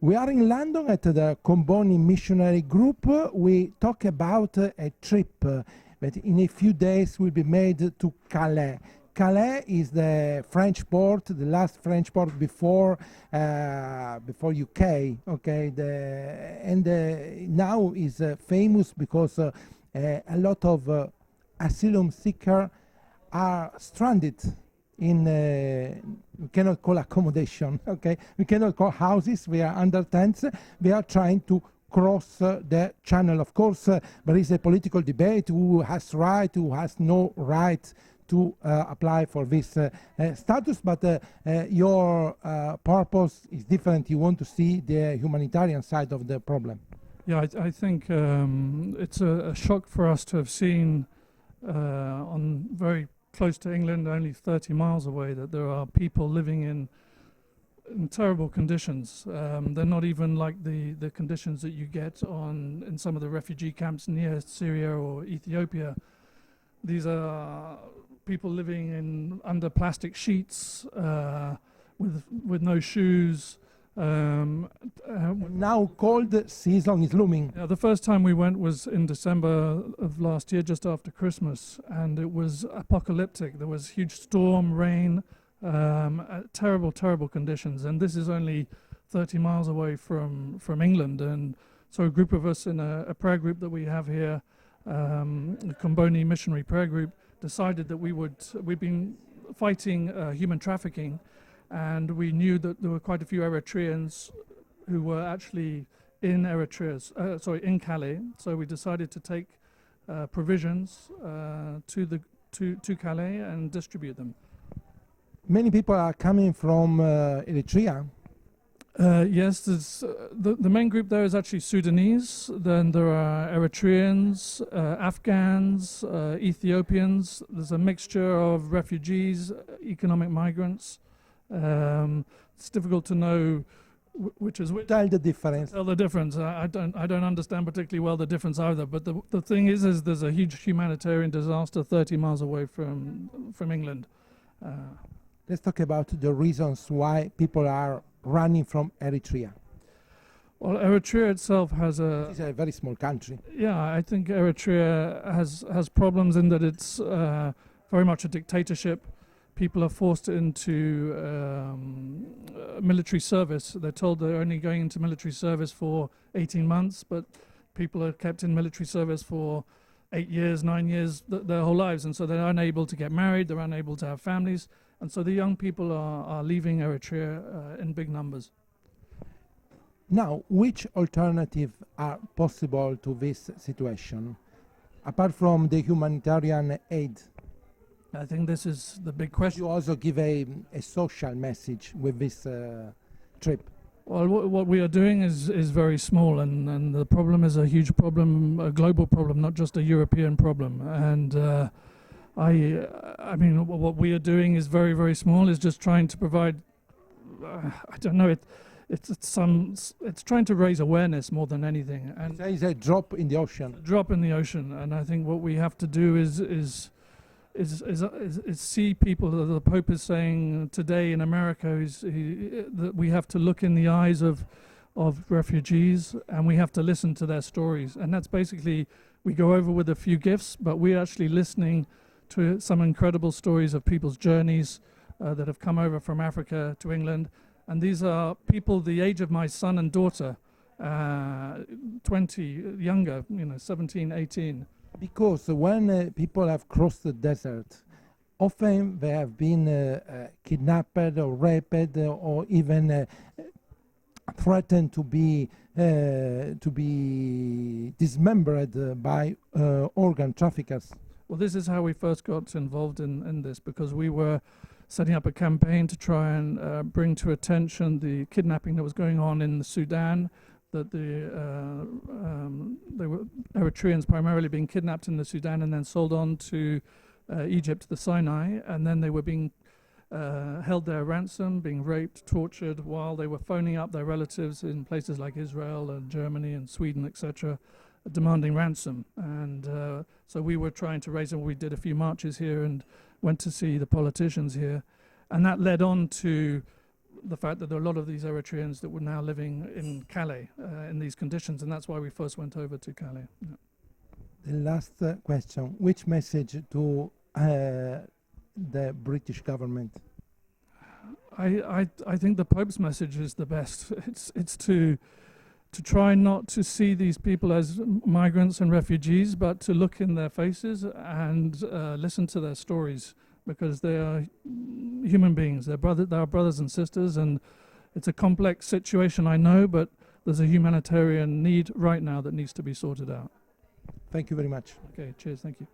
We are in London at the Comboni missionary group. We talk about a trip that in a few days will be made to Calais. Calais is the French port, the last French port before UK. Okay, now is famous because a lot of asylum seekers are stranded in we cannot call accommodation, okay? We cannot call houses. We are under tents. We are trying to cross the channel. Of course, there is a political debate: who has right, who has no right to apply for this status. But your purpose is different. You want to see the humanitarian side of the problem. Yeah, I think it's a shock for us to have seen on very close to England, only 30 miles away, that there are people living in terrible conditions. They're not even like the conditions that you get in some of the refugee camps near Syria or Ethiopia. These are people living under plastic sheets with no shoes. Now cold season is looming. Yeah, the first time we went was in December of last year, just after Christmas, and it was apocalyptic. There was huge storm, rain, terrible, terrible conditions, and this is only 30 miles away from England. And so a group of us in a prayer group that we have here, the Comboni missionary prayer group, decided that we've been fighting human trafficking, and we knew that there were quite a few Eritreans who were actually in in Calais. So we decided to take provisions to Calais and distribute them. Many people are coming from Eritrea. Yes, the main group there is actually Sudanese. Then there are Eritreans, Afghans, Ethiopians. There's a mixture of refugees, economic migrants. It's difficult to know which is which. Tell the difference. Tell the difference. I don't understand particularly well the difference either. But the thing is there's a huge humanitarian disaster 30 miles away from England. Let's talk about the reasons why people are running from Eritrea. Well, Eritrea itself It's a very small country. Yeah, I think Eritrea has problems in that it's very much a dictatorship. People are forced into military service. They're told they're only going into military service for 18 months, but people are kept in military service for 8 years, 9 years, their whole lives, and so they're unable to get married, they're unable to have families, and so the young people are leaving Eritrea in big numbers. Now, which alternatives are possible to this situation, apart from the humanitarian aid? I think this is the big question. You also give a social message with this trip. Well, what we are doing is very small, and the problem is a huge problem, a global problem, not just a European problem. And I mean, what we are doing is very, very small. Is just trying to provide. I don't know. It's trying to raise awareness more than anything. And there is a drop in the ocean. A drop in the ocean, and I think what we have to do is see people. The Pope is saying today in America that we have to look in the eyes of refugees, and we have to listen to their stories. And that's basically, we go over with a few gifts, but we're actually listening to some incredible stories of people's journeys that have come over from Africa to England. And these are people the age of my son and daughter, 20, younger, 17, 18. Because when people have crossed the desert, often they have been kidnapped or raped or even threatened to be dismembered by organ traffickers. Well, this is how we first got involved in this, because we were setting up a campaign to try and bring to attention the kidnapping that was going on in the Sudan, that they were Eritreans primarily being kidnapped in the Sudan and then sold on to Egypt, the Sinai, and then they were being held there ransom, being raped, tortured, while they were phoning up their relatives in places like Israel and Germany and Sweden, etc., demanding ransom. And so we were trying to raise, and we did a few marches here and went to see the politicians here, and that led on to the fact that there are a lot of these Eritreans that were now living in Calais in these conditions, and that's why we first went over to Calais. Yeah. The last question: which message to the British government? I think the Pope's message is the best. It's to try not to see these people as migrants and refugees, but to look in their faces and listen to their stories, because they are human beings. They are brothers and sisters, and it's a complex situation, I know, but there's a humanitarian need right now that needs to be sorted out. Thank you very much. Okay, cheers, thank you.